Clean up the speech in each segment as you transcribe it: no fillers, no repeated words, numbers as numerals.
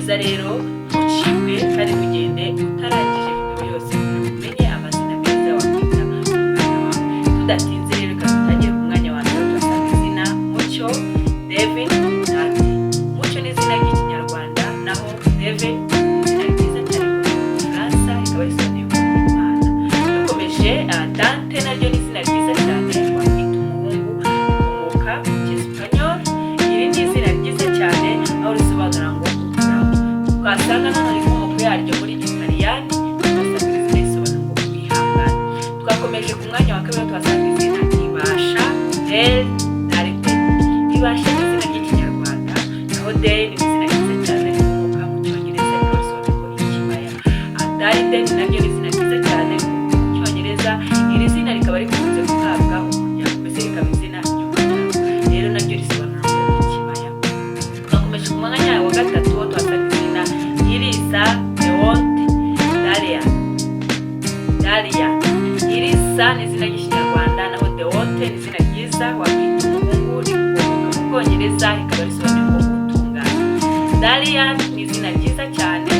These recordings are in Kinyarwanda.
byiza rero mucikwe kandi mugende utarangije video yose umenye amazina meza wakwita umwana wawe. Tudatinze rero dutangire ku mwanya wa mbere turasanga izina Mucyo David Dante. Mucyo ni izina ry'ikinyarwanda, naho David izina ryiza cyane mu Gifaransa rikaba risobanuye Imana. Dukomeje, Dante naryo ni izina ryiza cyane wakwita umuhungu ukomoka mu Cyesipanyol. Iri ni izina ryiza cyane aho risobanura ngo uhoraho. Twasanga nanone inkomoko yaryo muri Italiyani, tugasanga izina risobanura ngo wihangane. Twakomeje ku mwanya wa kabiri tuhasanga izina Ibasha Del Darite. Ibasha ni izina ry'ikinyarwanda, naho Del ni izina ryiza cyane rikomoka mu Cyongereza rikaba risobanura ngo ikibaya. Darite naryo ni izina ryiza cyane mu Cyongereza. Iri zina rikaba rikunze guhabwa umuryango, mbese rikaba izina ry'umuryango, rero naryo risobanura ngo ikibaya. Twakomeje ku mwanya wa gatatu tuhasanga izina Irisa Leonte Dalia. Irisa ni izina ry'ikinyarwanda, naho Deonte ni izina ryiza wakwita umuhungu rikomoka mu Bwongereza rikaba risobanura ngo utunganye. Dalia ni izina ryiza cyane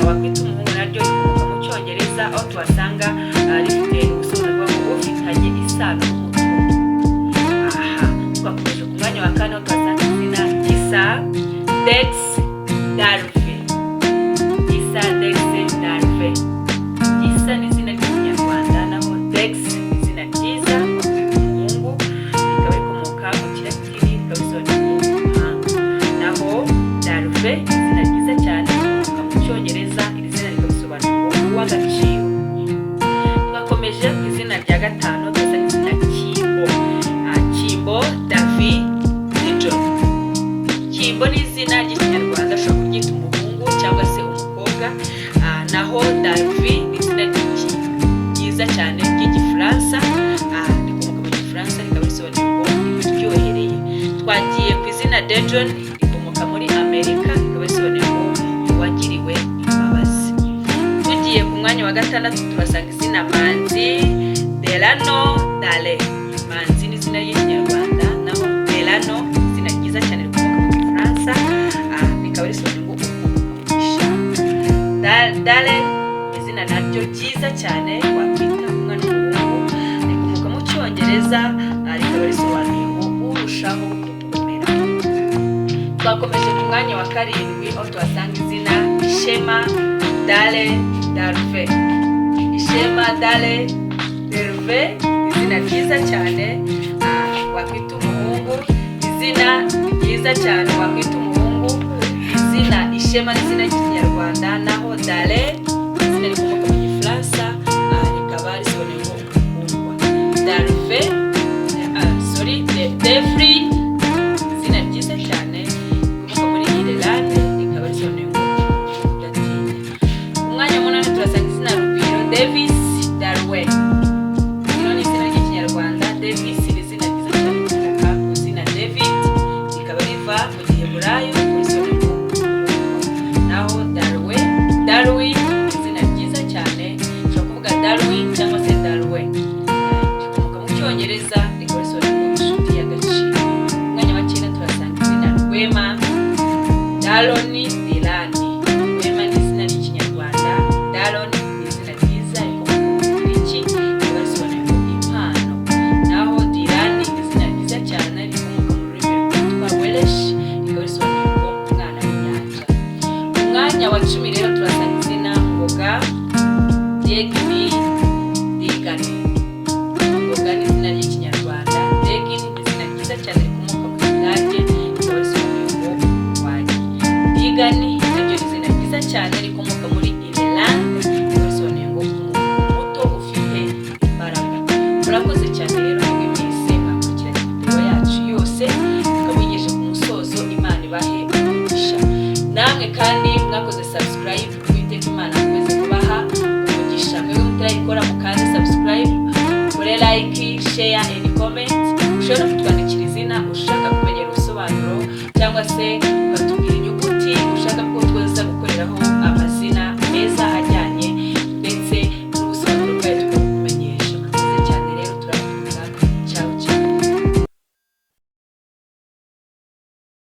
wakwita umuhungu, naryo rikomoka mu Cyongereza aho tuhasanga rifite ubusobanuro bwo ufitanye isano n'umutungo. Twakomeje ku mwanya wa kane tuhasanga izina Gisa Dex Darve. Gisa Dex Darve. Gisa ni izina ry'ikinyarwanda, naho Dex ni izina ryiza umuhungu rikaba rikomoka mu Kilatini rikaba risobanura umuhanga, naho Darve ni izina ryiza cyane rikomoka mu Cyongereza, iri zina rikaba risobanura ngo uw'agaciro. Twakomeje ku izina rya gatanu tuhasanga izina Kimbo. Kimbo David John. Kimbo ni izina ry'ikinyarwanda, ushobora kuryita umuhungu cyangwa se umukobwa, naho David ni izina ryiza cyane ry'igifaransa, rikomoka mu Gifaransa rikaba risobanura ngo iryohereye. Twagiye ku izina Dejon rikomoka muri Amerika rikaba risobanura ngo uwagiriwe imbabazi. Tugiye ku mwanya wa gatandatu tuhasanga izina Manzi Delano Dale. Manzi ni izina ry'ikinyarwanda, naho Delano izina ryiza cyane rikomoka mu Gifaransa rikaba risobanura ngo umugisha. Dale izina naryo ryiza cyane wakwita umwana w'umuhungu rikomoka mu Cyongereza rikaba risobanuye ngo urushaho gukomera. Twakomeje ku mwanya wa karindwi aho tuhasanga izina Ishema Dale Darve. Ishema Dale Darve izina ryiza cyane wakwita umuhungu, izina ryiza cyane wakwita umuhungu. Izina Ishema ni izina ry'ikinyarwanda, naho Dale izina rikomoka mu Gifaransa rikaba risobanuye ngo ukundwa. Darve Devri izina ryiza cyane rikomoka muri Irelande rikaba risobanuye ngo udatinya. Ku mwanya wa munani turasanga izina Rugwiro Davis Darwin. Rino ni izina ry'ikinyarwanda, Davis ni izina ryiza cyane rikomoka ku izina David rikaba riva mu Giheburayo risobanura ngo ukundwa, naho Darwin izina ryiza cyane, ushobora kuvuga Darwin cyangwa se Darwin, rikomoka mu Cyongereza rikaba risobanura ngo inshuti y'agaciro. Ku mwanya wa cyenda turasanga izina Rwema Daloni Dilani. Rwema ni izina ry'ikinyarwanda, Daloni ni izina ryiza rikomoka mu Kigiriki rikaba risobanura ngo impano, naho Dilani ni izina ryiza cyane rikomoka mu rurimi rwitwa Welsh rikaba risobanura ngo umwana w'inyanja. Ku mwanya wa cumi rero turasanga izina Ngoga Degini Digani. Ngoga ni izina ry'ikinyarwanda, Degini ni izina ryiza cyane rikomoka mu Kidage rikaba risobanuye ngo wari. Digani naryo ni izina ryiza cyane rikomoka muri Irelande rikaba risobanuye ngo umuntu muto ufite imbaraga. Murakoze cyane rero mwebwe mwese mwakurikiranye video yacu yose tukabigejeje ku musozo. Imana ibahe umugisha, namwe kandi